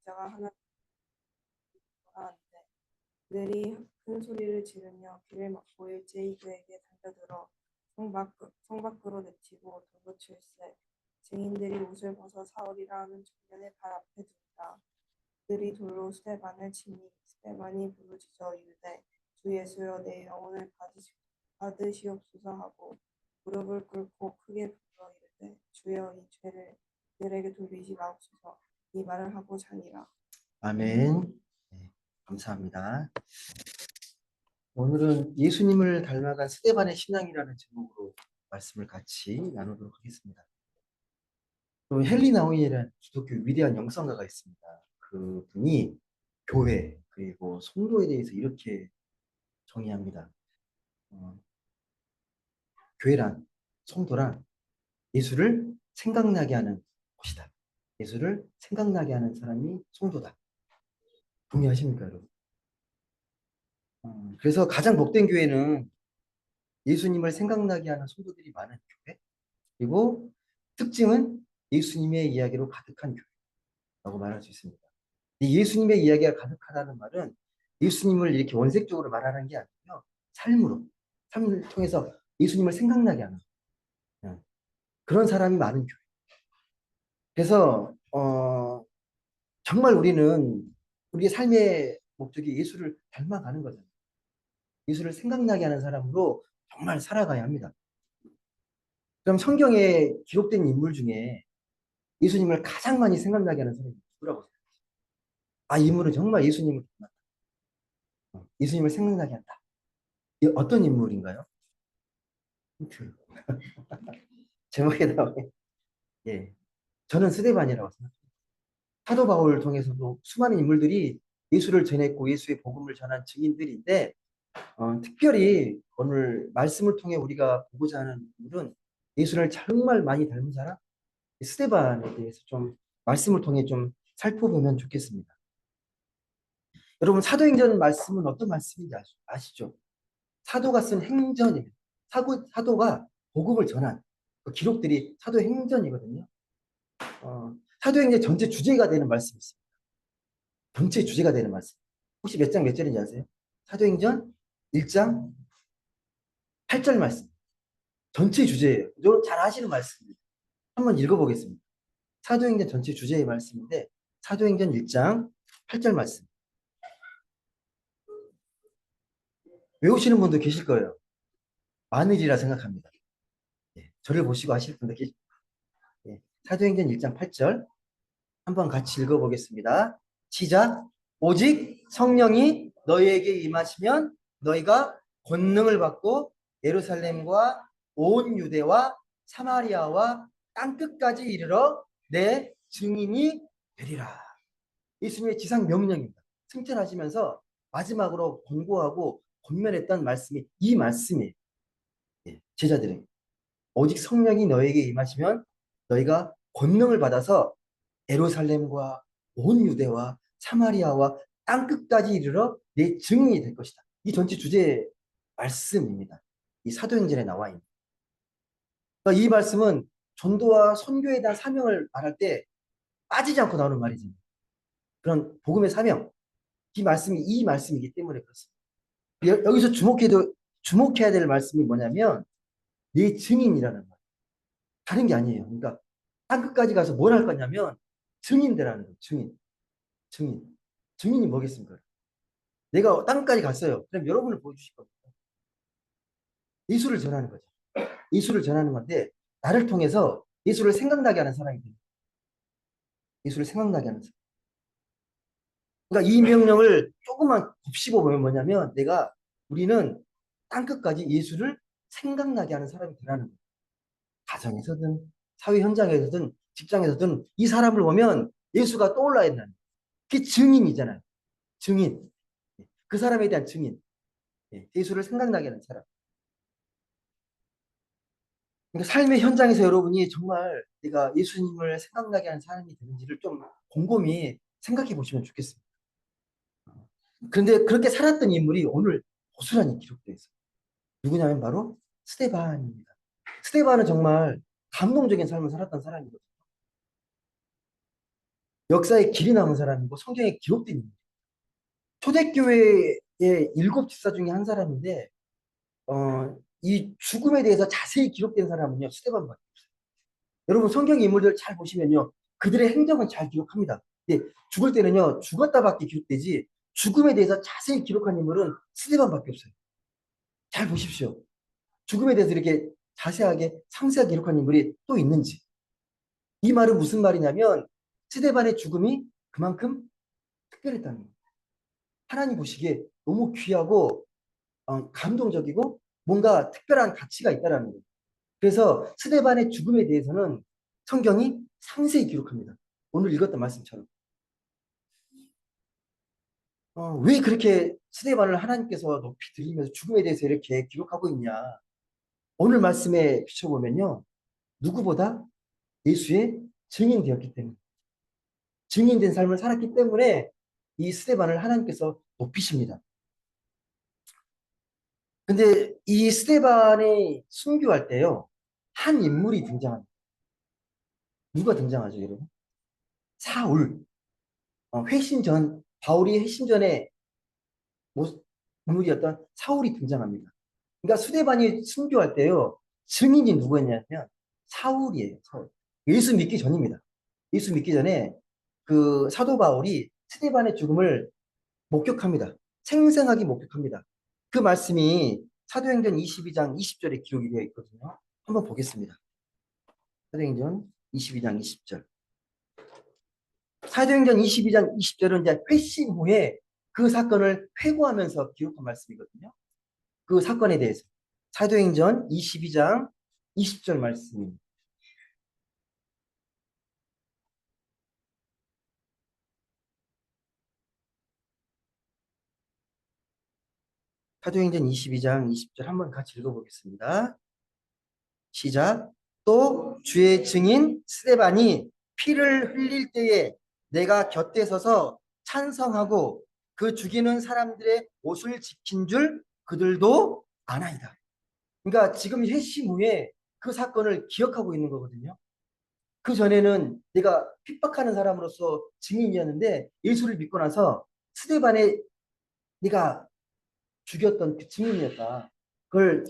자가 하나 돌아왔는데 그들이 큰 소리를 지르며 귀를 막고 일제히 그에게 달려들어 성 밖으로 내치고 돌보칠세 증인들이 옷을 벗어 사울이라 하는 청년의 발 앞에 둔다. 그들이 돌로 스데반을 치니 스데반이 부르짖어 이르되 주 예수여 내 영혼을 받으시옵소서 하고 무릎을 꿇고 크게 불러 이르되 주여 이 죄를 그들에게 돌리지 마옵소서. 이 말을 하고 자니라. 아멘. 네, 감사합니다. 오늘은 예수님을 닮아간 스데반의 신앙이라는 제목으로 말씀을 같이 나누도록 하겠습니다. 또 헨리 나우이라는 기독교 위대한 영성가가 있습니다. 그분이 교회 그리고 성도에 대해서 이렇게 정의합니다. 교회란, 성도란 예수를 생각나게 하는 곳이다. 예수를 생각나게 하는 사람이 성도다. 동의하십니까, 여러분? 그래서 가장 복된 교회는 예수님을 생각나게 하는 성도들이 많은 교회, 그리고 특징은 예수님의 이야기로 가득한 교회라고 말할 수 있습니다. 이 예수님의 이야기가 가득하다는 말은 예수님을 이렇게 원색적으로 말하는 게 아니고요. 삶을 통해서 예수님을 생각나게 하는 그런 사람이 많은 교회. 그래서 정말 우리의 삶의 목적이 예수를 닮아가는 거잖아요. 예수를 생각나게 하는 사람으로 정말 살아가야 합니다. 그럼 성경에 기록된 인물 중에 예수님을 가장 많이 생각나게 하는 사람이 누구라고 생각해요? 이 인물은 정말 예수님을 닮았다. 예수님을 생각나게 한다. 이 어떤 인물인가요? 제목에 나오네. 예, 저는 스데반이라고 생각합니다. 사도 바울을 통해서도 수많은 인물들이 예수를 전했고 예수의 복음을 전한 증인들인데 특별히 오늘 말씀을 통해 우리가 보고자 하는 인물은 예수를 정말 많이 닮은 사람, 스데반에 대해서 좀 말씀을 통해 좀 살펴보면 좋겠습니다. 여러분 사도행전 말씀은 어떤 말씀인지 아시죠? 사도가 쓴 행전입니다. 사도가 복음을 전한 그 기록들이 사도행전이거든요. 사도행전 전체 주제가 되는 말씀이 있습니다. 전체 주제가 되는 말씀. 혹시 몇 장 몇 절인지 아세요? 사도행전 1장 8절 말씀. 전체 주제예요. 여러분 잘 아시는 말씀입니다. 한번 읽어보겠습니다. 사도행전 전체 주제의 말씀인데 사도행전 1장 8절 말씀. 외우시는 분도 계실 거예요. 많으리라 생각합니다. 예, 저를 보시고 하실 분도 계실 거예요. 예, 사도행전 1장 8절 한번 같이 읽어보겠습니다. 시작. 오직 성령이 너희에게 임하시면 너희가 권능을 받고 예루살렘과 온 유대와 사마리아와 땅끝까지 이르러 내 증인이 되리라. 예수님의 지상 명령입니다. 승천하시면서 마지막으로 권고하고 권면했던 말씀이 이 말씀이에요. 제자들에게. 오직 성령이 너에게 임하시면 너희가 권능을 받아서 예루살렘과 온 유대와 사마리아와 땅끝까지 이르러 내 증인이 될 것이다. 이 전체 주제의 말씀입니다. 이 사도행전에 나와 있는. 그러니까 이 말씀은 전도와 선교에 대한 사명을 말할 때 빠지지 않고 나오는 말이죠. 그런 복음의 사명. 이 말씀이기 때문에 그렇습니다. 여기서 주목해야 될 말씀이 뭐냐면 내 증인이라는 말. 다른 게 아니에요. 그러니까 땅끝까지 가서 뭘 할 거냐면 증인되라는 거예요. 증인. 증인이 뭐겠습니까? 내가 땅까지 갔어요. 그럼 여러분을 보여주실 겁니다. 예수를 전하는 거죠. 예수를 전하는 건데 나를 통해서 예수를 생각나게 하는 사람이 됩니다. 예수를 생각나게 하는 사람. 그러니까 이 명령을 조금만 곱씹어 보면 뭐냐면 우리는 땅끝까지 예수를 생각나게 하는 사람이 되라는 거예요. 가정에서든 사회 현장에서든 직장에서든 이 사람을 보면 예수가 떠올라야 된다는 거예요. 그게 증인이잖아요. 증인. 그 사람에 대한 증인. 예수를 생각나게 하는 사람. 그러니까 삶의 현장에서 여러분이 정말 내가 예수님을 생각나게 하는 사람이 되는지를 좀 곰곰이 생각해 보시면 좋겠습니다. 그런데 그렇게 살았던 인물이 오늘 고스란히 기록되어 있어요. 누구냐면 바로 스데반입니다. 스데반은 정말 감동적인 삶을 살았던 사람이거든요. 역사에 길이 남은 사람이고 성경에 기록된 인물. 초대교회의 일곱 집사 중에 한 사람인데 이 죽음에 대해서 자세히 기록된 사람은요 스데반밖에 없어요. 여러분 성경 인물들 잘 보시면요 그들의 행적은 잘 기록합니다. 근데 죽을 때는요 죽었다밖에 기록되지 죽음에 대해서 자세히 기록한 인물은 스데반밖에 없어요. 잘 보십시오. 죽음에 대해서 이렇게 자세하게 상세하게 기록한 인물이 또 있는지. 이 말은 무슨 말이냐면 스데반의 죽음이 그만큼 특별했다는 거예요. 하나님 보시기에 너무 귀하고 감동적이고 뭔가 특별한 가치가 있다는 거예요. 그래서 스데반의 죽음에 대해서는 성경이 상세히 기록합니다. 오늘 읽었던 말씀처럼. 왜 그렇게 스데반을 하나님께서 높이 들이면서 죽음에 대해서 이렇게 기록하고 있냐. 오늘 말씀에 비춰보면요. 누구보다 예수의 증인되었기 때문에. 증인된 삶을 살았기 때문에 이 스데반을 하나님께서 높이십니다. 근데 이 스데반이 순교할 때요. 한 인물이 등장합니다. 누가 등장하죠, 여러분? 사울. 회신 전, 바울이 회신 전에 인물이었던 사울이 등장합니다. 그러니까 스데반이 순교할 때요. 증인이 누구였냐면 사울이에요. 사울. 예수 믿기 전입니다. 예수 믿기 전에 그 사도 바울이 스데반의 죽음을 목격합니다. 생생하게 목격합니다. 그 말씀이 사도행전 22장 20절에 기록이 되어 있거든요. 한번 보겠습니다. 사도행전 22장 20절. 사도행전 22장 20절은 이제 회심 후에 그 사건을 회고하면서 기록한 말씀이거든요. 그 사건에 대해서. 사도행전 22장 20절 말씀입니다. 사도행전 22장 20절 한번 같이 읽어보겠습니다. 시작. 또 주의 증인 스데반이 피를 흘릴 때에 내가 곁에 서서 찬성하고 그 죽이는 사람들의 옷을 지킨 줄 그들도 아나이다. 그러니까 지금 회심 후에 그 사건을 기억하고 있는 거거든요. 그 전에는 내가 핍박하는 사람으로서 증인이었는데 예수를 믿고 나서 스데반의 네가 죽였던 그 증인이었다. 그걸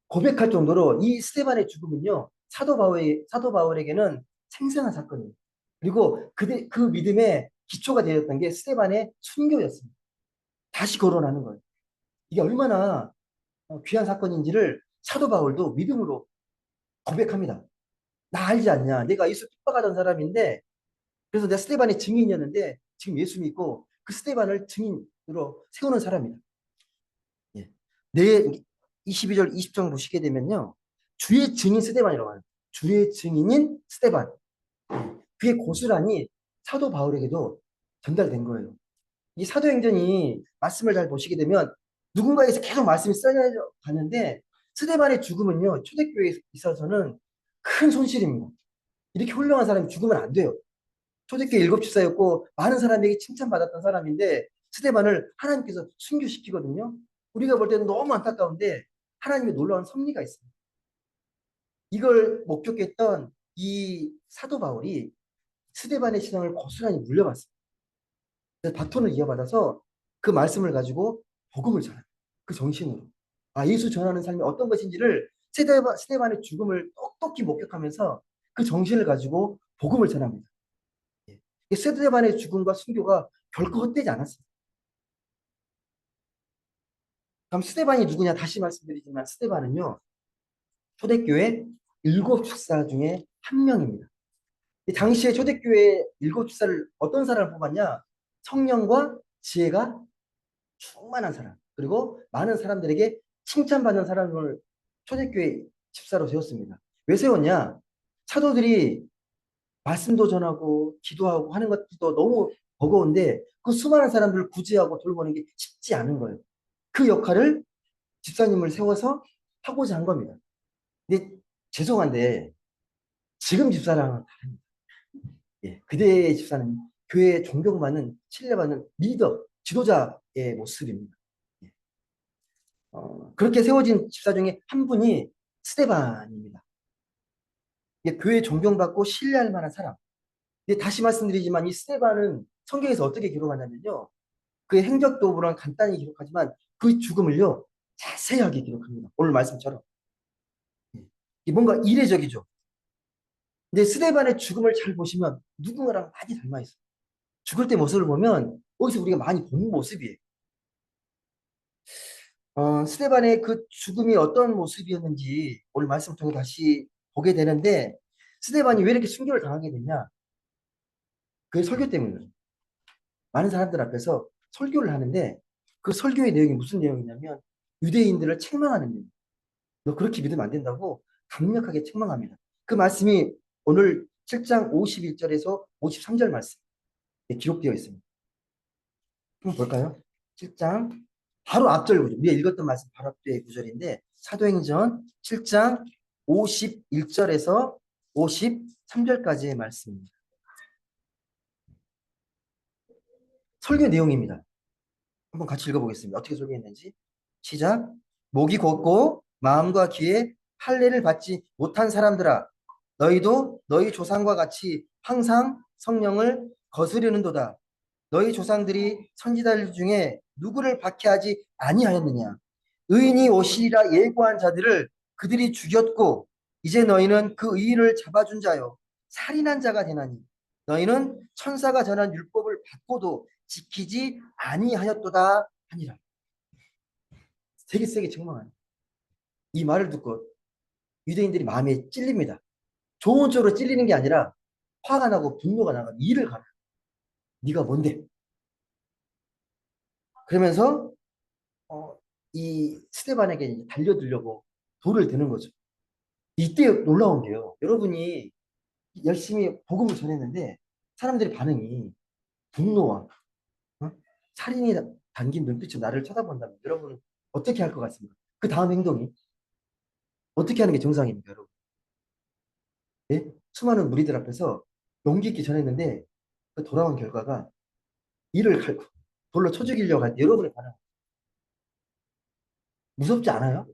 고백할 정도로 이 스데반의 죽음은요, 사도 바울에게는 생생한 사건이에요. 그리고 그 믿음의 기초가 되었던 게 스데반의 순교였습니다. 다시 거론하는 거예요. 이게 얼마나 귀한 사건인지를 사도 바울도 믿음으로 고백합니다. 나 알지 않냐? 내가 예수 핍박하던 사람인데, 그래서 내가 스데반의 증인이었는데, 지금 예수 믿고 그 스데반을 증인으로 세우는 사람이다. 예. 내 22절, 20절 보시게 되면요. 주의 증인 스데반이라고 해요. 주의 증인인 스데반. 그의 고스란히 사도 바울에게도 전달된 거예요. 이 사도행전이 말씀을 잘 보시게 되면 누군가에서 계속 말씀이 써져 가는데 스데반의 죽음은요. 초대교회에 있어서는 큰 손실입니다. 이렇게 훌륭한 사람이 죽으면 안 돼요. 초대교회 일곱 집사였고 많은 사람에게 칭찬받았던 사람인데 스데반을 하나님께서 순교시키거든요. 우리가 볼 때는 너무 안타까운데 하나님의 놀라운 섭리가 있습니다. 이걸 목격했던 이 사도 바울이 스데반의 신앙을 고스란히 물려봤습니다. 그래서 바톤을 이어받아서 그 말씀을 가지고 복음을 전합니다. 그 정신으로. 예수 전하는 삶이 어떤 것인지를 스데반의 죽음을 똑똑히 목격하면서 그 정신을 가지고 복음을 전합니다. 스데반의 죽음과 순교가 결코 헛되지 않았습니다. 그럼 스데반이 누구냐? 다시 말씀드리지만 스데반은요. 초대교회 일곱 축사 중에 한 명입니다. 당시에 초대교회 일곱 축사를 어떤 사람을 뽑았냐? 성령과 지혜가 충만한 사람, 그리고 많은 사람들에게 칭찬받는 사람을 초대교회 집사로 세웠습니다. 왜 세웠냐? 사도들이 말씀도 전하고 기도하고 하는 것도 너무 버거운데 그 수많은 사람들을 구제하고 돌보는 게 쉽지 않은 거예요. 그 역할을 집사님을 세워서 하고자 한 겁니다. 근데 죄송한데 지금 집사랑은 다릅니다. 그대의 집사는 교회에 존경받는 신뢰받는 리더, 지도자의 모습입니다. 그렇게 세워진 집사 중에 한 분이 스데반입니다. 교회 존경받고 신뢰할 만한 사람. 근데 다시 말씀드리지만 이 스테반은 성경에서 어떻게 기록하냐면요. 그 행적도구랑 간단히 기록하지만 그 죽음을요. 자세하게 기록합니다. 오늘 말씀처럼. 예. 이게 뭔가 이례적이죠. 근데 스테반의 죽음을 잘 보시면 누군가랑 많이 닮아 있어요. 죽을 때 모습을 보면 어디서 우리가 많이 본 모습이에요. 스테반의 그 죽음이 어떤 모습이었는지 오늘 말씀을 통해 다시 보게 되는데 스테반이 왜 이렇게 순교를 당하게 됐냐? 그 설교 때문이에요. 많은 사람들 앞에서 설교를 하는데 그 설교의 내용이 무슨 내용이냐면 유대인들을 책망하는 내용. 너 그렇게 믿으면 안 된다고 강력하게 책망합니다. 그 말씀이 오늘 7장 51절에서 53절 말씀 기록되어 있습니다. 한번 볼까요? 7장 바로 앞절 구절. 우리가 읽었던 말씀 바로 앞뒤의 구절인데 사도행전 7장 51절에서 53절까지의 말씀입니다. 설교 내용입니다. 한번 같이 읽어보겠습니다. 어떻게 설교했는지. 시작. 목이 곧고 마음과 귀에 할례를 받지 못한 사람들아, 너희도 너희 조상과 같이 항상 성령을 거스르는도다. 너희 조상들이 선지자들 중에 누구를 박해하지 아니하였느냐? 의인이 오시리라 예고한 자들을 그들이 죽였고 이제 너희는 그 의인을 잡아준 자요 살인한 자가 되나니 너희는 천사가 전한 율법을 받고도 지키지 아니하였도다 하니라. 되게 세게 책망하는 이 말을 듣고 유대인들이 마음에 찔립니다. 좋은 쪽으로 찔리는 게 아니라 화가 나고 분노가 나고 이를 가라. 네가 뭔데? 그러면서 이 스테반에게 이제 달려들려고 돌을 드는 거죠. 이때 놀라운 게요. 여러분이 열심히 복음을 전했는데 사람들의 반응이 분노와 어? 살인이 담긴 눈빛으로 나를 쳐다본다면 여러분은 어떻게 할 것 같습니까? 그 다음 행동이 어떻게 하는 게 정상입니까, 여러분? 예? 수많은 무리들 앞에서 용기 있게 전했는데 그 돌아온 결과가 이를 갈고 돌로 쳐 죽이려고 할 때 여러분의 반응 무섭지 않아요?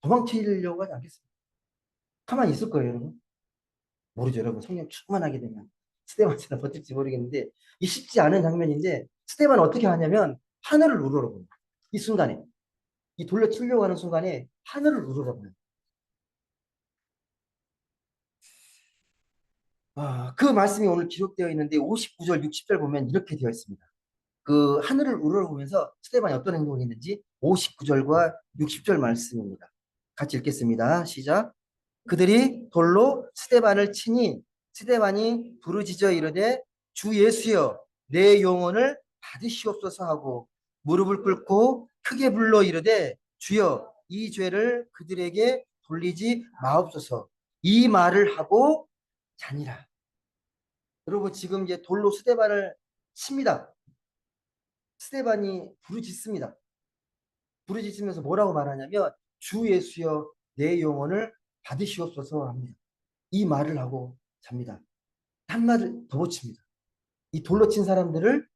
도망치려고 하지 않겠습니까? 가만히 있을 거예요, 여러분. 모르죠, 여러분. 성령 충만하게 되면 스테반처럼 버틸지 모르겠는데 이 쉽지 않은 장면인데 스테반은 어떻게 하냐면 하늘을 우러러봅니다. 이 순간에 이 돌려 치려고 하는 순간에 하늘을 우러러봅니다. 그 말씀이 오늘 기록되어 있는데 59절, 60절 보면 이렇게 되어 있습니다. 그 하늘을 우러러보면서 스테반이 어떤 행동을 했는지 59절과 60절 말씀입니다. 같이 읽겠습니다. 시작. 그들이 돌로 스테반을 치니 스테반이 부르짖어 이르되 주 예수여 내 영혼을 받으시옵소서 하고 무릎을 꿇고 크게 불러 이르되 주여 이 죄를 그들에게 돌리지 마옵소서 이 말을 하고 자니라. 여러분 지금 이제 돌로 스테반을 칩니다. 스테반이 부르짖습니다. 부르짖으면서 뭐라고 말하냐면 주 예수여 내 영혼을 받으시옵소서 합니다. 이 말을 하고 잡니다. 한마디를 더 붙입니다. 이 돌로 친 사람들을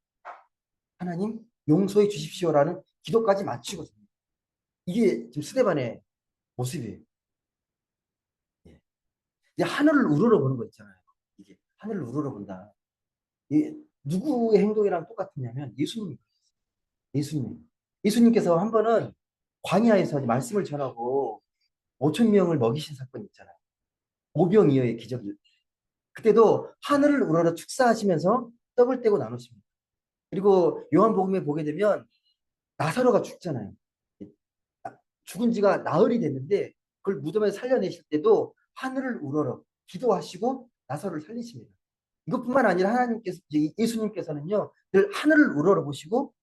하나님 용서해 주십시오라는 기도까지 마치고 삽니다. 이게 지금 스데반의 모습이에요. 예. 이제 하늘을 우러러 보는 거 있잖아요. 이게 하늘을 우러러 본다. 이 누구의 행동이랑 똑같으냐면 예수님. 예수님. 예수님께서 한 번은 광야에서 말씀을 전하고 5천 명을 먹이신 사건이 있잖아요. 오병이어의 기적이. 그때도 하늘을 우러러 축사하시면서 떡을 떼고 나누십니다. 그리고 요한복음에 보게 되면 나사로가 죽잖아요. 죽은 지가 나흘이 됐는데 그걸 무덤에 살려내실 때도 하늘을 우러러 기도하시고 나사로를 살리십니다. 이것뿐만 아니라 하나님께서 예수님께서는요 늘 하늘을 우러러 보시고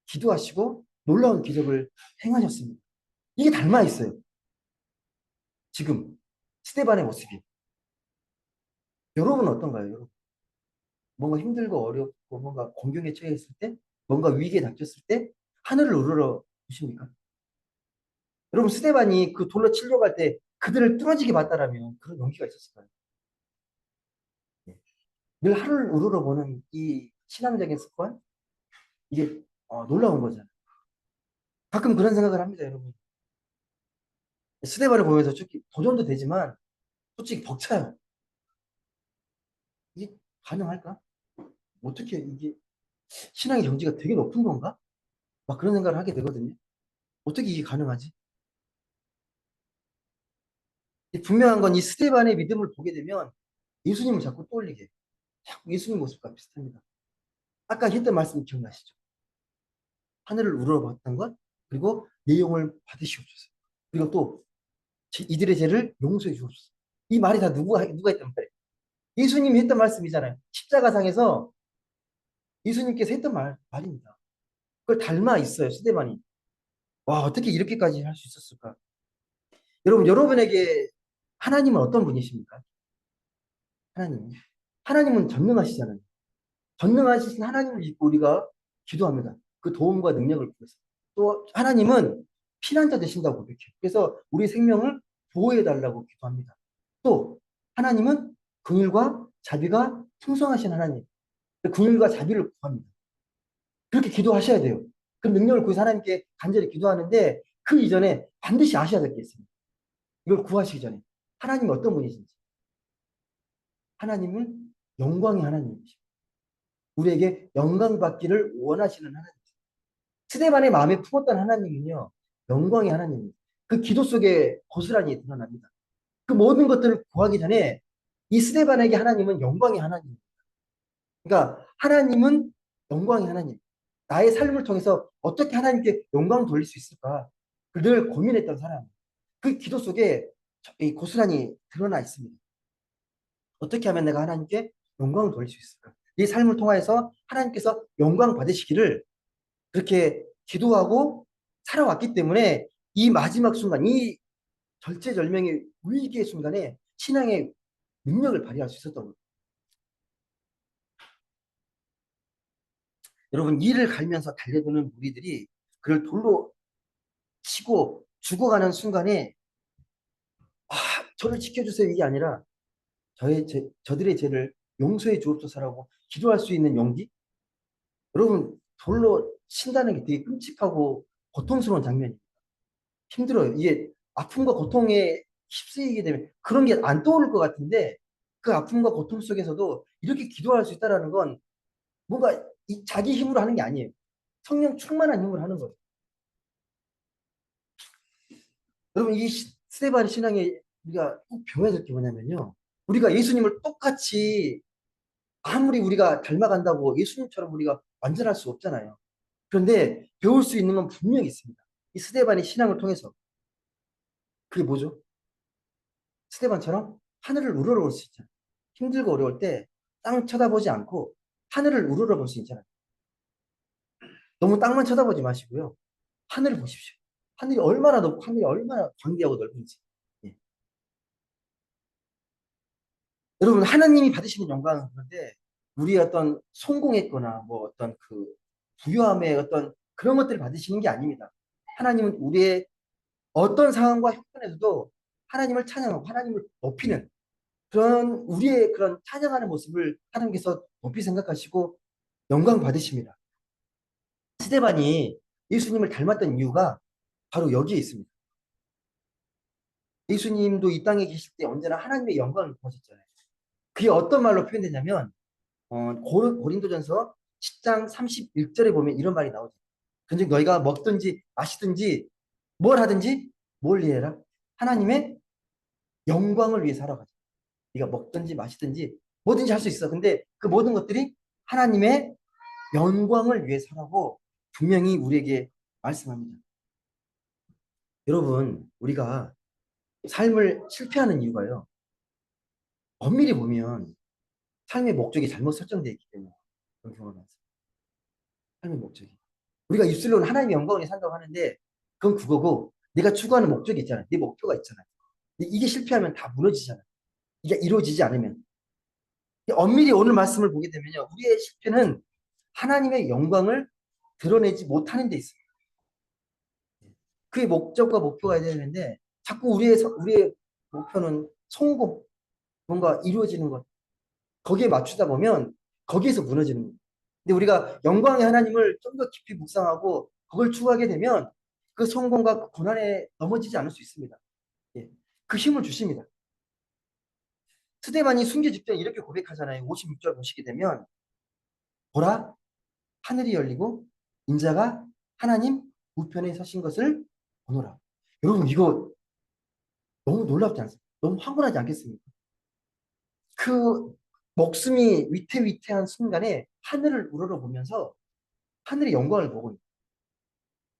기도하시고 놀라운 기적을 행하셨습니다. 이게 닮아 있어요. 지금 스테반의 모습이. 여러분은 어떤가요? 여러분? 뭔가 힘들고 어렵고 뭔가 공경에 처해 있을 때, 뭔가 위기에 닥쳤을 때 하늘을 우러러 보십니까? 여러분 스테반이 그 돌로 치려고 할 때 그들을 뚫어지게 봤다라면 그런 용기가 있었을까요? 예. 늘 하늘을 우러러 보는 이 신앙적인 습관 이게 놀라운 거잖아요. 가끔 그런 생각을 합니다, 여러분. 스테반을 보면서 솔직히 도전도 되지만 솔직히 벅차요. 이게 가능할까? 어떻게 이게 신앙의 경지가 되게 높은 건가? 막 그런 생각을 하게 되거든요. 어떻게 이게 가능하지? 분명한 건 이 스데반의 믿음을 보게 되면 예수님을 자꾸 떠올리게. 자꾸 예수님 모습과 비슷합니다. 아까 했던 말씀 기억나시죠? 하늘을 우러러봤던 것, 그리고 내 영을 받으시옵소서. 그리고 또 이들의 죄를 용서해 주옵소서. 이 말이 다 누가 했단 말이에요? 예수님이 했던 말씀이잖아요. 십자가상에서 예수님께서 했던 말입니다. 그걸 닮아 있어요, 스데반이. 와, 어떻게 이렇게까지 할 수 있었을까? 여러분, 여러분에게 하나님은 어떤 분이십니까? 하나님. 하나님은 전능하시잖아요. 전능하신 하나님을 믿고 우리가 기도합니다. 그 도움과 능력을 구해서. 또 하나님은 피난자 되신다고 고백해요. 그래서 우리 생명을 보호해 달라고 기도합니다. 또 하나님은 긍휼과 자비가 풍성하신 하나님. 긍휼과 자비를 구합니다. 그렇게 기도하셔야 돼요. 그 능력을 구해서 하나님께 간절히 기도하는데 그 이전에 반드시 아셔야 될 게 있습니다. 이걸 구하시기 전에 하나님이 어떤 분이신지. 하나님은 영광의 하나님이십니다. 우리에게 영광 받기를 원하시는 하나님. 스데반의 마음에 품었던 하나님은요, 영광의 하나님입니다. 그 기도 속에 고스란히 드러납니다. 그 모든 것들을 구하기 전에 이 스데반에게 하나님은 영광의 하나님입니다. 그러니까 하나님은 영광의 하나님. 나의 삶을 통해서 어떻게 하나님께 영광을 돌릴 수 있을까? 늘 고민했던 사람. 그 기도 속에 고스란히 드러나 있습니다. 어떻게 하면 내가 하나님께 영광을 돌릴 수 있을까? 이 삶을 통해서 하나님께서 영광 받으시기를 그렇게 기도하고 살아왔기 때문에 이 마지막 순간, 이 절체절명의 위기의 순간에 신앙의 능력을 발휘할 수 있었던 거예요. 여러분, 이를 갈면서 달려드는 무리들이 그를 돌로 치고 죽어가는 순간에 아, 저를 지켜주세요 이게 아니라 저들의 죄를 용서해 주옵소서라고 기도할 수 있는 용기? 여러분, 돌로 친다는 게 되게 끔찍하고 고통스러운 장면입니다. 힘들어요. 이게 아픔과 고통에 휩쓰이게 되면 그런 게 안 떠오를 것 같은데 그 아픔과 고통 속에서도 이렇게 기도할 수 있다는 건 뭔가 자기 힘으로 하는 게 아니에요. 성령 충만한 힘으로 하는 거예요. 여러분, 이 스테반 신앙에 우리가 꼭 배워야 될 게 뭐냐면요. 우리가 예수님을 똑같이 아무리 우리가 닮아간다고 예수님처럼 우리가 완전할 수 없잖아요. 그런데 배울 수 있는 건 분명히 있습니다. 이 스테반의 신앙을 통해서. 그게 뭐죠? 스테반처럼 하늘을 우러러볼 수 있잖아요. 힘들고 어려울 때 땅 쳐다보지 않고 하늘을 우러러볼 수 있잖아요. 너무 땅만 쳐다보지 마시고요. 하늘을 보십시오. 하늘이 얼마나 높고 하늘이 얼마나 광대하고 넓은지. 예. 여러분, 하나님이 받으시는 영광은 그런데 우리의 어떤 성공했거나 뭐 어떤 그 부유함의 어떤 그런 것들을 받으시는 게 아닙니다. 하나님은 우리의 어떤 상황과 형편에서도 하나님을 찬양하고 하나님을 높이는 그런 우리의 그런 찬양하는 모습을 하나님께서 높이 생각하시고 영광 받으십니다. 스데반이 예수님을 닮았던 이유가 바로 여기에 있습니다. 예수님도 이 땅에 계실 때 언제나 하나님의 영광을 보셨잖아요. 그게 어떤 말로 표현되냐면 고린도전서 10장 31절에 보면 이런 말이 나오죠. 근즉 너희가 먹든지 마시든지 뭘 하든지 뭘 위해라? 하나님의 영광을 위해 살아가자. 네가 먹든지 마시든지 뭐든지 할 수 있어. 근데 그 모든 것들이 하나님의 영광을 위해 살라고 분명히 우리에게 말씀합니다. 여러분, 우리가 삶을 실패하는 이유가요. 엄밀히 보면 삶의 목적이 잘못 설정되어 있기 때문에 그런 경우가 많습니다. 삶의 목적이. 우리가 입술로는 하나님의 영광을 위해 산다고 하는데 그건 그거고 내가 추구하는 목적이 있잖아요. 네 목표가 있잖아요. 이게 실패하면 다 무너지잖아요. 이게 이루어지지 않으면. 엄밀히 오늘 말씀을 보게 되면요. 우리의 실패는 하나님의 영광을 드러내지 못하는 데 있습니다. 그의 목적과 목표가 되는데 자꾸 우리의 목표는 성공, 뭔가 이루어지는 것. 거기에 맞추다 보면 거기에서 무너지는 거예요. 근데 우리가 영광의 하나님을 좀 더 깊이 묵상하고 그걸 추구하게 되면 그 성공과 그 고난에 넘어지지 않을 수 있습니다. 예. 그 힘을 주십니다. 스데반이 순교 직전에 이렇게 고백하잖아요. 56절 보시게 되면 보라 하늘이 열리고 인자가 하나님 우편에 서신 것을 보노라. 여러분 이거 너무 놀랍지 않습니까? 너무 황홀하지 않겠습니까? 그 목숨이 위태위태한 순간에 하늘을 우러러보면서 하늘의 영광을 보고 있어요.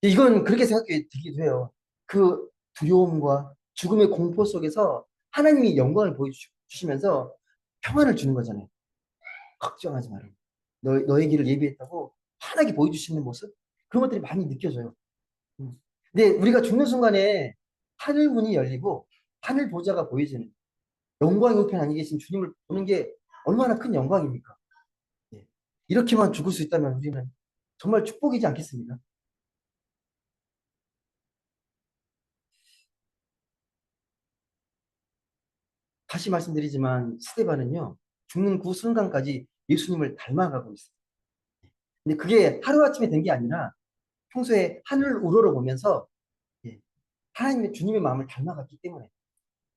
이건 그렇게 생각이 들기도 해요. 그 두려움과 죽음의 공포 속에서 하나님이 영광을 보여주시면서 평안을 주는 거잖아요. 걱정하지 마라. 너의 길을 예비했다고 환하게 보여주시는 모습? 그런 것들이 많이 느껴져요. 음. 근데 우리가 죽는 순간에 하늘 문이 열리고 하늘 보좌가 보여지는 영광의 우편 안에 계신 주님을 보는 게 얼마나 큰 영광입니까? 예. 이렇게만 죽을 수 있다면 우리는 정말 축복이지 않겠습니까? 다시 말씀드리지만 스데반은요 죽는 그 순간까지 예수님을 닮아가고 있어요. 근데 그게 하루아침에 된 게 아니라 평소에 하늘을 우러러 보면서 예, 하나님의 주님의 마음을 닮아갔기 때문에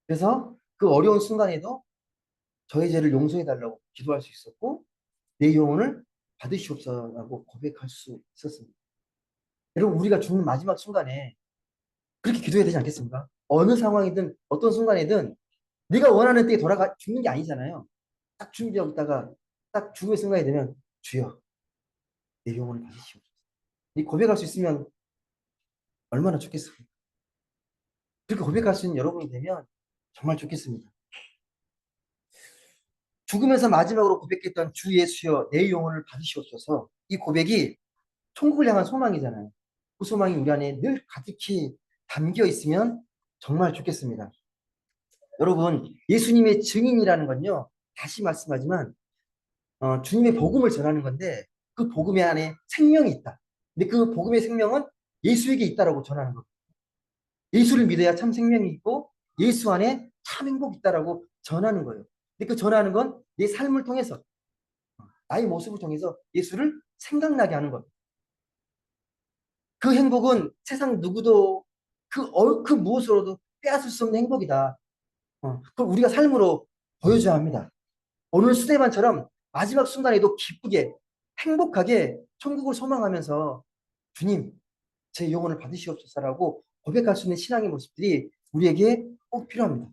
그래서 그 어려운 순간에도 저의 죄를 용서해 달라고 기도할 수 있었고 내 영혼을 받으시옵소서라고 고백할 수 있었습니다. 여러분 우리가 죽는 마지막 순간에 그렇게 기도해야 되지 않겠습니까? 어느 상황이든 어떤 순간이든 네가 원하는 때에 돌아가 죽는 게 아니잖아요. 딱 준비하고 있다가 딱 죽음의 순간이 되면 주여 내 영혼을 받으시옵소서. 이 고백할 수 있으면 얼마나 좋겠습니까? 그렇게 고백할 수 있는 여러분이 되면 정말 좋겠습니다. 죽으면서 마지막으로 고백했던 주 예수여 내 영혼을 받으시옵소서. 이 고백이 천국을 향한 소망이잖아요. 그 소망이 우리 안에 늘 가득히 담겨 있으면 정말 좋겠습니다. 여러분 예수님의 증인이라는 건요. 다시 말씀하지만 주님의 복음을 전하는 건데 그 복음의 안에 생명이 있다. 근데 그 복음의 생명은 예수에게 있다라고 전하는 거예요. 예수를 믿어야 참 생명이 있고 예수 안에 참 행복이 있다라고 전하는 거예요. 근데 그 전하는 건 내 삶을 통해서 나의 모습을 통해서 예수를 생각나게 하는 거예요. 그 행복은 세상 누구도 그 무엇으로도 빼앗을 수 없는 행복이다. 그걸 우리가 삶으로 보여줘야 합니다. 오늘 스테반처럼 마지막 순간에도 기쁘게 행복하게 천국을 소망하면서 주님 제 영혼을 받으시옵소서라고 고백할 수 있는 신앙의 모습들이 우리에게 꼭 필요합니다.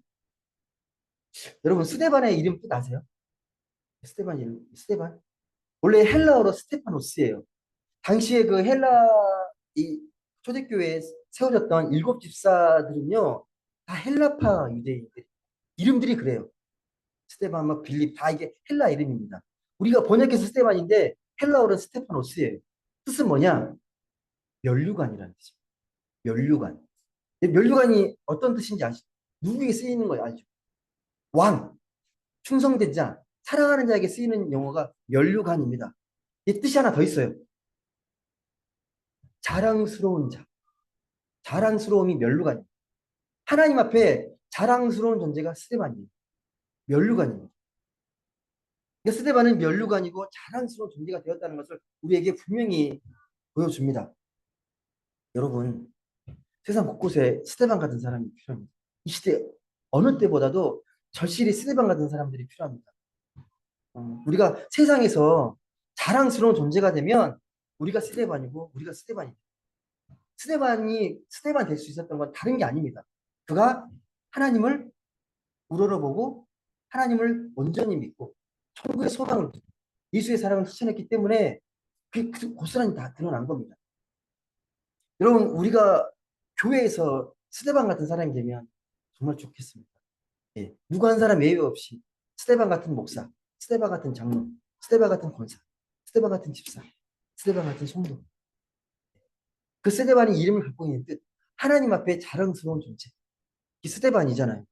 여러분 스테반의 이름 뜻 아세요? 스테반 이름 스테반 원래 헬라어로 스테파노스예요. 당시에 그 헬라 이 초대교회에 세워졌던 일곱 집사들은요 다 헬라파 유대인들 이름들이 그래요. 스테반, 막 빌립 다 이게 헬라 이름입니다. 우리가 번역해서 스테반인데 헬라어는 스테파노스예요. 뜻은 뭐냐? 면류관이라는 뜻입니다. 면류관. 면류관이 어떤 뜻인지 아시죠? 누구에게 쓰이는 거 아시죠? 왕, 충성된 자, 사랑하는 자에게 쓰이는 용어가 면류관입니다. 이 뜻이 하나 더 있어요. 자랑스러운 자. 자랑스러움이 면류관입니다. 하나님 앞에 자랑스러운 존재가 스테반이에요. 면류관입니다. 그러니까 스테반은 면류관이고 자랑스러운 존재가 되었다는 것을 우리에게 분명히 보여줍니다. 여러분, 세상 곳곳에 스테반 같은 사람이 필요합니다. 이 시대 어느 때보다도 절실히 스테반 같은 사람들이 필요합니다. 우리가 세상에서 자랑스러운 존재가 되면 우리가 스테반이고 우리가 스테반이다. 스테반이 스테반 될 수 있었던 건 다른 게 아닙니다. 그가 하나님을 우러러보고 하나님을 온전히 믿고 천국의 소망을 두고 예수의 사랑을 실천했기 때문에 그 고스란히 다 드러난 겁니다. 여러분 우리가 교회에서 스테반 같은 사람이 되면 정말 좋겠습니다. 예, 누구 한 사람 예외 없이 스테반 같은 목사, 스테반 같은 장로, 스테반 같은 권사, 스테반 같은 집사, 스테반 같은 성도. 그 스테반이 이름을 갖고 있는 뜻, 하나님 앞에 자랑스러운 존재. 이 스테반이잖아요.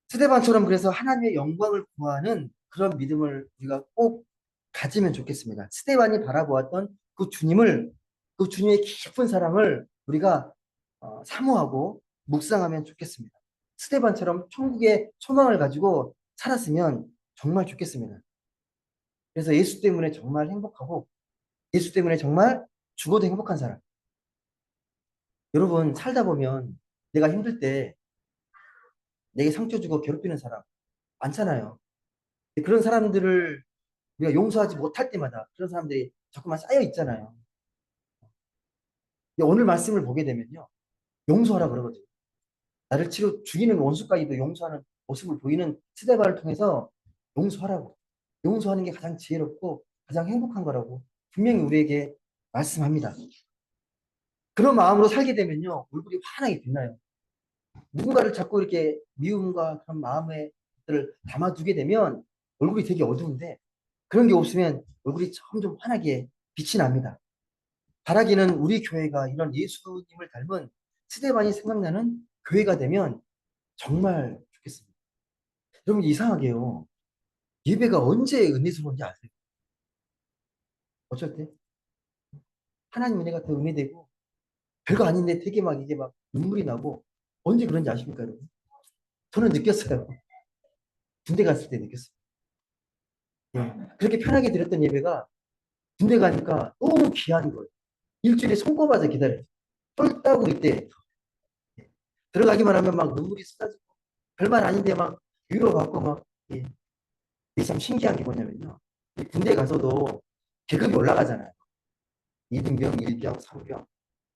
스테반처럼 그래서 하나님의 영광을 구하는 그런 믿음을 우리가 꼭 가지면 좋겠습니다. 스테반이 바라보았던 그 주님을, 그 주님의 깊은 사랑을 우리가 사모하고 묵상하면 좋겠습니다. 스테반처럼 천국의 소망을 가지고 살았으면 정말 좋겠습니다. 그래서 예수 때문에 정말 행복하고 예수 때문에 정말 죽어도 행복한 사람. 여러분 살다 보면 내가 힘들 때 내게 상처 주고 괴롭히는 사람 많잖아요. 그런 사람들을 우리가 용서하지 못할 때마다 그런 사람들이 자꾸만 쌓여 있잖아요. 근데 오늘 말씀을 보게 되면요. 용서하라 그러거든요. 나를 치료 죽이는 원수까지도 용서하는 모습을 보이는 스데바를 통해서 용서하라고. 용서하는 게 가장 지혜롭고 가장 행복한 거라고 분명히 우리에게 말씀합니다. 그런 마음으로 살게 되면요. 얼굴이 환하게 빛나요. 누군가를 자꾸 이렇게 미움과 그런 마음의 것들을 담아두게 되면 얼굴이 되게 어두운데 그런 게 없으면 얼굴이 점점 환하게 빛이 납니다. 바라기는 우리 교회가 이런 예수님을 닮은 스데반이 생각나는 교회가 되면 정말 좋겠습니다. 여러분 이상하게요. 예배가 언제 은혜스러운지 아세요? 어쩔 때? 하나님 은혜가 더 은혜되고 별거 아닌데 되게 막 이게 막 눈물이 나고 언제 그런지 아십니까 여러분? 저는 느꼈어요. 군대 갔을 때 느꼈어요. 예. 그렇게 편하게 드렸던 예배가 군대 가니까 너무 귀한 거예요. 일주일에 손꼽아서 기다려요. 쫄 따고 이때 들어가기만 하면 막 눈물이 쏟아지고 별말 아닌데 막 위로받고 막 예. 이게 참 신기한 게 뭐냐면요. 군대 가서도 계급이 올라가잖아요. 2등병, 1병, 3병,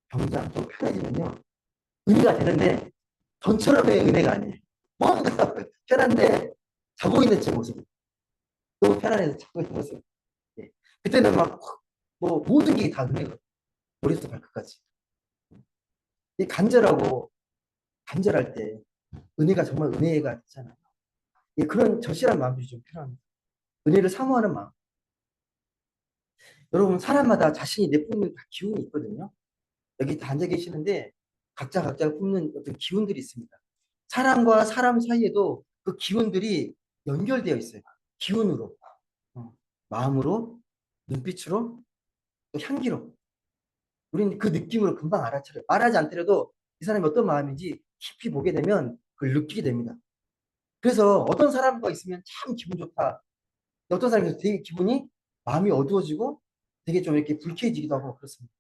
병장 좀 편해지면요. 은혜가 되는데 전처럼의 은혜가 아니에요. 뭔가 편한데 자고 있는 제 모습. 너무 편안해서 자고 있는 모습. 예. 그때는 막 뭐 모든 게 다 은혜가 머리부터 발끝까지. 이 간절하고 간절할 때 은혜가 정말 은혜가 되잖아요. 예, 그런 절실한 마음들이 좀 필요합니다. 은혜를 사모하는 마음. 여러분 사람마다 자신이 내뿜는 기운이 있거든요. 여기 다 앉아 계시는데 각자가 뿜는 어떤 기운들이 있습니다. 사람과 사람 사이에도 그 기운들이 연결되어 있어요. 기운으로, 어, 마음으로, 눈빛으로, 또 향기로. 우리는 그 느낌으로 금방 알아차려요. 말하지 않더라도 이 사람이 어떤 마음인지 깊이 보게 되면 그걸 느끼게 됩니다. 그래서 어떤 사람과 있으면 참 기분 좋다. 어떤 사람이 되게 기분이 마음이 어두워지고 되게 좀 이렇게 불쾌해지기도 하고 그렇습니다.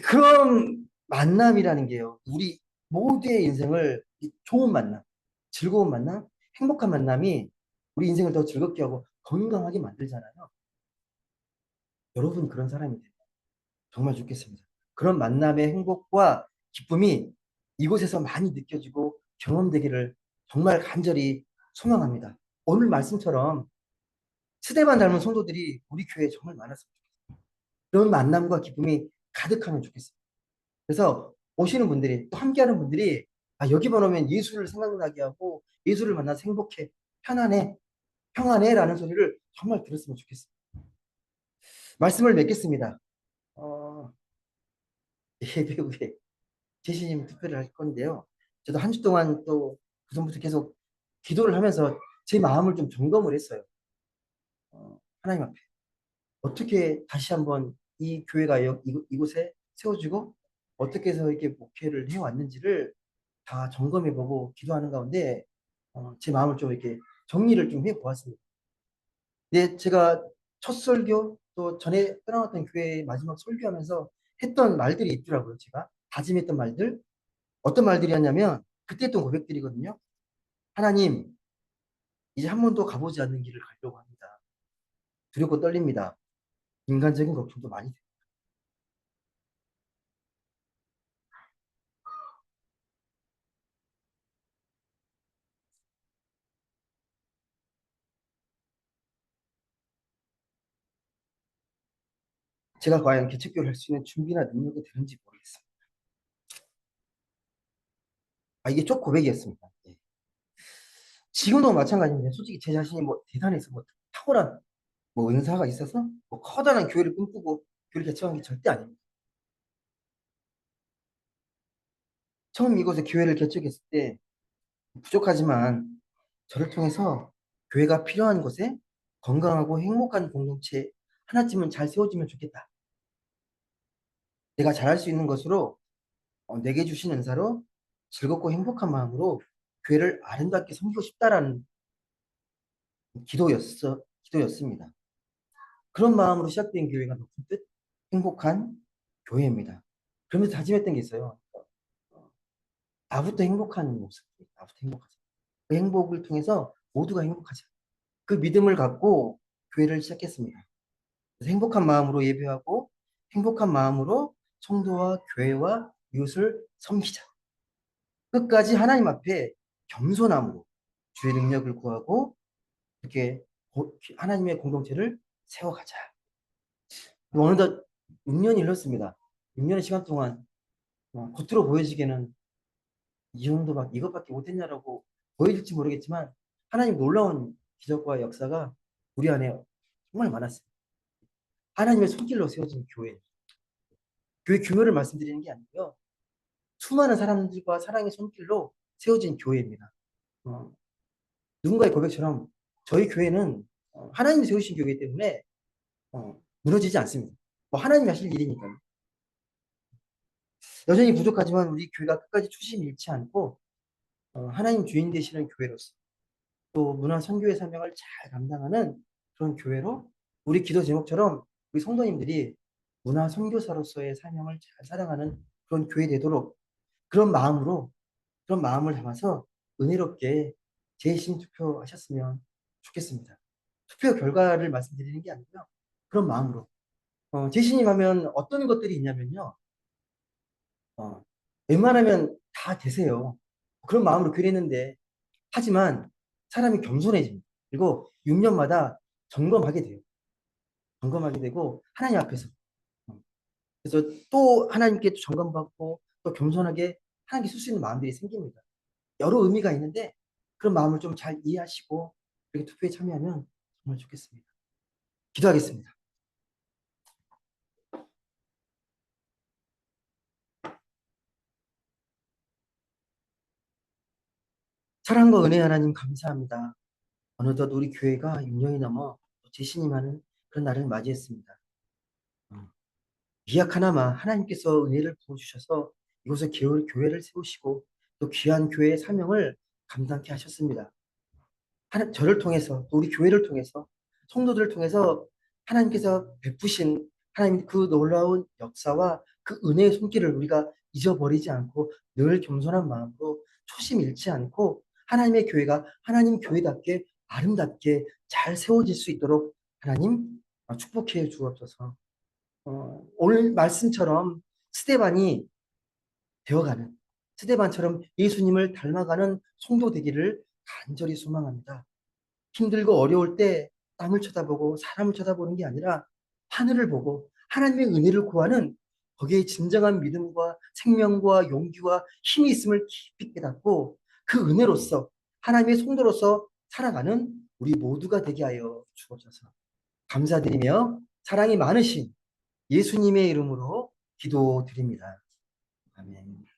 그런 만남이라는 게요. 우리 모두의 인생을 좋은 만남, 즐거운 만남, 행복한 만남이 우리 인생을 더 즐겁게 하고 건강하게 만들잖아요. 여러분 그런 사람이 되면 정말 좋겠습니다. 그런 만남의 행복과 기쁨이 이곳에서 많이 느껴지고 경험되기를 정말 간절히 소망합니다. 오늘 말씀처럼 스데반 닮은 성도들이 우리 교회에 정말 많았으면 좋겠습니다. 그런 만남과 기쁨이 가득하면 좋겠습니다. 그래서 오시는 분들이 또 함께하는 분들이 아, 여기만 오면 예수를 생각나게 하고 예수를 만나서 행복해, 편안해, 평안해라는 소리를 정말 들었으면 좋겠습니다. 말씀을 맺겠습니다. 예배 후에 제시님 투표를 할 건데요. 저도 한 주 동안 또 그전부터 계속 기도를 하면서 제 마음을 좀 점검을 했어요. 하나님 앞에 어떻게 다시 한번 이 교회가 이곳에 세워지고 어떻게 해서 이렇게 목회를 해왔는지를 다 점검해보고 기도하는 가운데 제 마음을 좀 이렇게 정리를 좀 해보았습니다. 네, 제가 첫 설교 또 전에 떠나왔던 교회 마지막 설교하면서 했던 말들이 있더라고요. 제가 다짐했던 말들 어떤 말들이었냐면 그때 했던 고백들이거든요. 하나님 이제 한 번도 가보지 않는 길을 가려고 합니다. 두렵고 떨립니다. 인간적인 걱정도 많이 돼요. 제가 과연 개척교를 할 수 있는 준비나 능력이 되는지 모르겠습니다. 아, 이게 첫 고백이었습니다. 예. 지금도 마찬가지인데 솔직히 제 자신이 뭐 대단해서 뭐 탁월한 뭐 은사가 있어서 뭐 커다란 교회를 꿈꾸고 교회를 개척한 게 절대 아닙니다. 처음 이곳에 교회를 개척했을 때 부족하지만 저를 통해서 교회가 필요한 곳에 건강하고 행복한 공동체 하나쯤은 잘 세워지면 좋겠다. 내가 잘할 수 있는 것으로 내게 주신 은사로 즐겁고 행복한 마음으로 교회를 아름답게 섬기고 싶다라는 기도였습니다. 그런 마음으로 시작된 교회가 높은 뜻, 행복한 교회입니다. 그러면서 다짐했던 게 있어요. 나부터 행복한 모습, 나부터 행복하자. 그 행복을 통해서 모두가 행복하자. 그 믿음을 갖고 교회를 시작했습니다. 그래서 행복한 마음으로 예배하고 행복한 마음으로 성도와 교회와 이웃을 섬기자. 끝까지 하나님 앞에 겸손함으로 주의 능력을 구하고 이렇게 하나님의 공동체를 세워가자. 어느덧 6년이 흘렀습니다. 6년의 시간 동안 겉으로 보여지기에는 이 정도밖에 이것밖에 못했냐라고 보여질지 모르겠지만 하나님 놀라운 기적과 역사가 우리 안에 정말 많았어요. 하나님의 손길로 세워진 교회. 교회 규모를 말씀드리는 게 아니고요. 수많은 사람들과 사랑의 손길로 세워진 교회입니다. 어, 누군가의 고백처럼 저희 교회는 하나님이 세우신 교회이기 때문에 무너지지 않습니다. 뭐 하나님이 하실 일이니까요. 여전히 부족하지만 우리 교회가 끝까지 초심 잃지 않고 하나님 주인 되시는 교회로서 또 문화 선교의 사명을 잘 감당하는 그런 교회로 우리 기도 제목처럼 우리 성도님들이 문화 선교사로서의 사명을 잘 살아가는 그런 교회 되도록 그런 마음으로 그런 마음을 담아서 은혜롭게 재심 투표하셨으면 좋겠습니다. 투표 결과를 말씀드리는 게 아니고요. 그런 마음으로 재신임 하면 어떤 것들이 있냐면요. 웬만하면 다 되세요. 그런 마음으로 그랬는데 하지만 사람이 겸손해집니다. 그리고 6년마다 점검하게 돼요. 점검하게 되고 하나님 앞에서 그래서 또 하나님께 또 점검받고 또 겸손하게 하나님께 쓸 수 있는 마음들이 생깁니다. 여러 의미가 있는데 그런 마음을 좀 잘 이해하시고 이렇게 투표에 참여하면 정말 좋겠습니다. 기도하겠습니다. 사랑과 은혜 하나님 감사합니다. 어느덧 우리 교회가 6년이 넘어 재신임하는 그런 날을 맞이했습니다. 미약 하나마 하나님께서 은혜를 부어주셔서 이곳에 교회를 세우시고 또 귀한 교회의 사명을 감당케 하셨습니다. 저를 통해서 또 우리 교회를 통해서 성도들을 통해서 하나님께서 베푸신 하나님 그 놀라운 역사와 그 은혜의 손길을 우리가 잊어버리지 않고 늘 겸손한 마음으로 초심 잃지 않고 하나님의 교회가 하나님 교회답게 아름답게 잘 세워질 수 있도록 하나님 축복해 주옵소서. 오늘 말씀처럼 스데반이 되어가는 스데반처럼 예수님을 닮아가는 성도 되기를 간절히 소망합니다. 힘들고 어려울 때 땅을 쳐다보고 사람을 쳐다보는 게 아니라 하늘을 보고 하나님의 은혜를 구하는 거기에 진정한 믿음과 생명과 용기와 힘이 있음을 깊이 깨닫고 그 은혜로서 하나님의 성도로서 살아가는 우리 모두가 되게 하여 주옵소서. 감사드리며 사랑이 많으신 예수님의 이름으로 기도드립니다. 아멘.